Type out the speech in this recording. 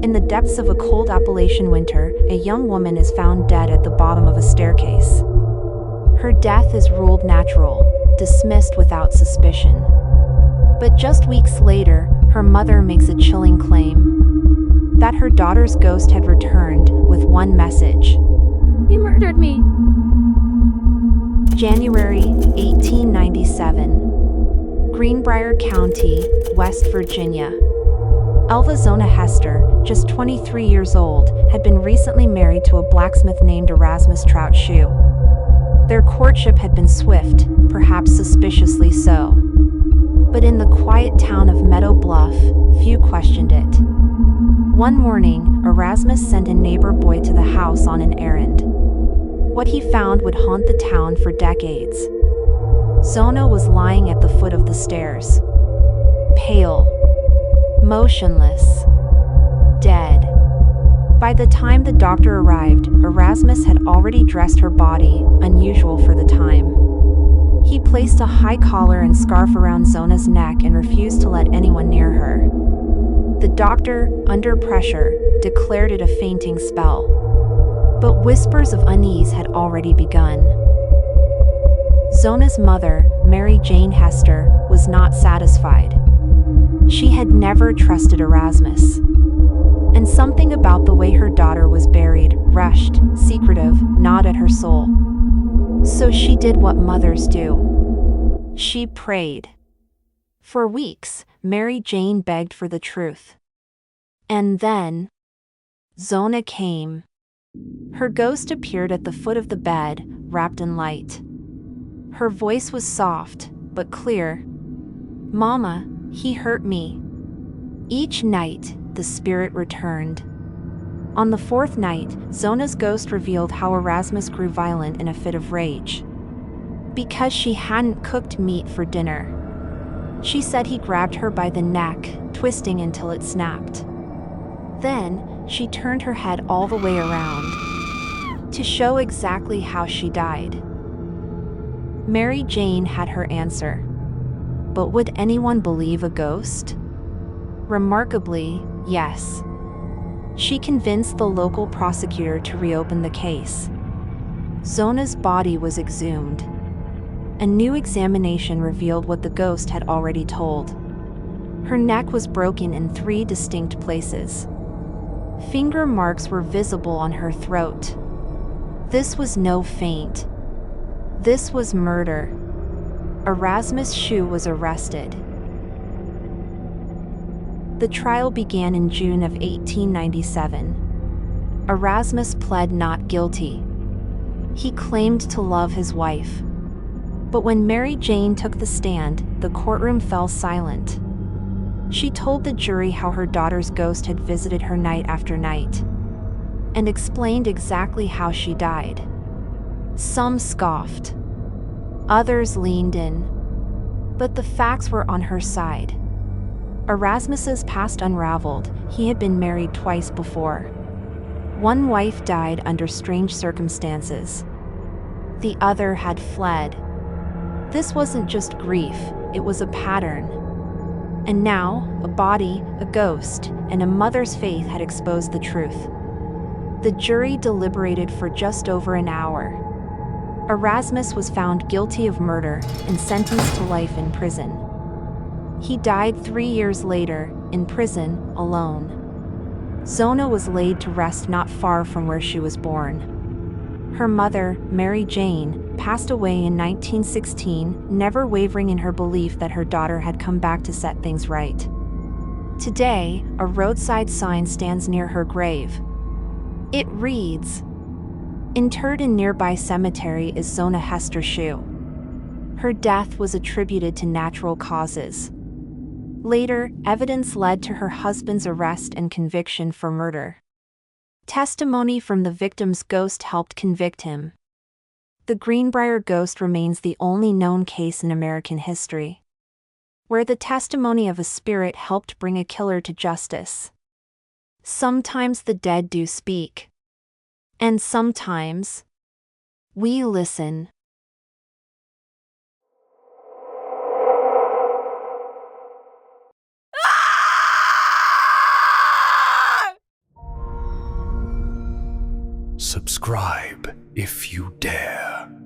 In the depths of a cold Appalachian winter, a young woman is found dead at the bottom of a staircase. Her death is ruled natural, dismissed without suspicion. But just weeks later, her mother makes a chilling claim that her daughter's ghost had returned with one message. He murdered me. January 1897. Greenbrier County, West Virginia. Zona Hester, just 23 years old, had been recently married to a blacksmith named Erasmus Trout Shoe. Their courtship had been swift, perhaps suspiciously so. But in the quiet town of Meadow Bluff, few questioned it. One morning, Erasmus sent a neighbor boy to the house on an errand. What he found would haunt the town for decades. Zona was lying at the foot of the stairs. Pale. Motionless. Dead. By the time the doctor arrived, Erasmus had already dressed her body, unusual for the time. He placed a high collar and scarf around Zona's neck and refused to let anyone near her. The doctor, under pressure, declared it a fainting spell. But whispers of unease had already begun. Zona's mother, Mary Jane Hester, was not satisfied. She had never trusted Erasmus. And something about the way her daughter was buried, rushed, secretive, gnawed at her soul. So she did what mothers do. She prayed. For weeks, Mary Jane begged for the truth. And then, Zona came. Her ghost appeared at the foot of the bed, wrapped in light. Her voice was soft, but clear. "Mama, he hurt me." Each night, the spirit returned. On the fourth night, Zona's ghost revealed how Erasmus grew violent in a fit of rage. Because she hadn't cooked meat for dinner. She said he grabbed her by the neck, twisting until it snapped. Then, she turned her head all the way around to show exactly how she died. Mary Jane had her answer. But would anyone believe a ghost? Remarkably, yes. She convinced the local prosecutor to reopen the case. Zona's body was exhumed. A new examination revealed what the ghost had already told. Her neck was broken in 3 distinct places. Finger marks were visible on her throat. This was no feint. This was murder. Erasmus Shoe was arrested. The trial began in June of 1897. Erasmus pled not guilty. He claimed to love his wife. But when Mary Jane took the stand, the courtroom fell silent. She told the jury how her daughter's ghost had visited her night after night, and explained exactly how she died. Some scoffed. Others leaned in. But the facts were on her side. Erasmus's past unraveled. He had been married twice before. One wife died under strange circumstances. The other had fled. This wasn't just grief, it was a pattern. And now, a body, a ghost, and a mother's faith had exposed the truth. The jury deliberated for just over an hour. Erasmus was found guilty of murder and sentenced to life in prison. He died 3 years later, in prison, alone. Zona was laid to rest not far from where she was born. Her mother, Mary Jane, passed away in 1916, never wavering in her belief that her daughter had come back to set things right. Today, a roadside sign stands near her grave. It reads, "Interred in nearby cemetery is Zona Hester Shoe. Her death was attributed to natural causes." Later, evidence led to her husband's arrest and conviction for murder. Testimony from the victim's ghost helped convict him. The Greenbrier ghost remains the only known case in American history where the testimony of a spirit helped bring a killer to justice. Sometimes the dead do speak. And sometimes we listen. subscribe if you dare.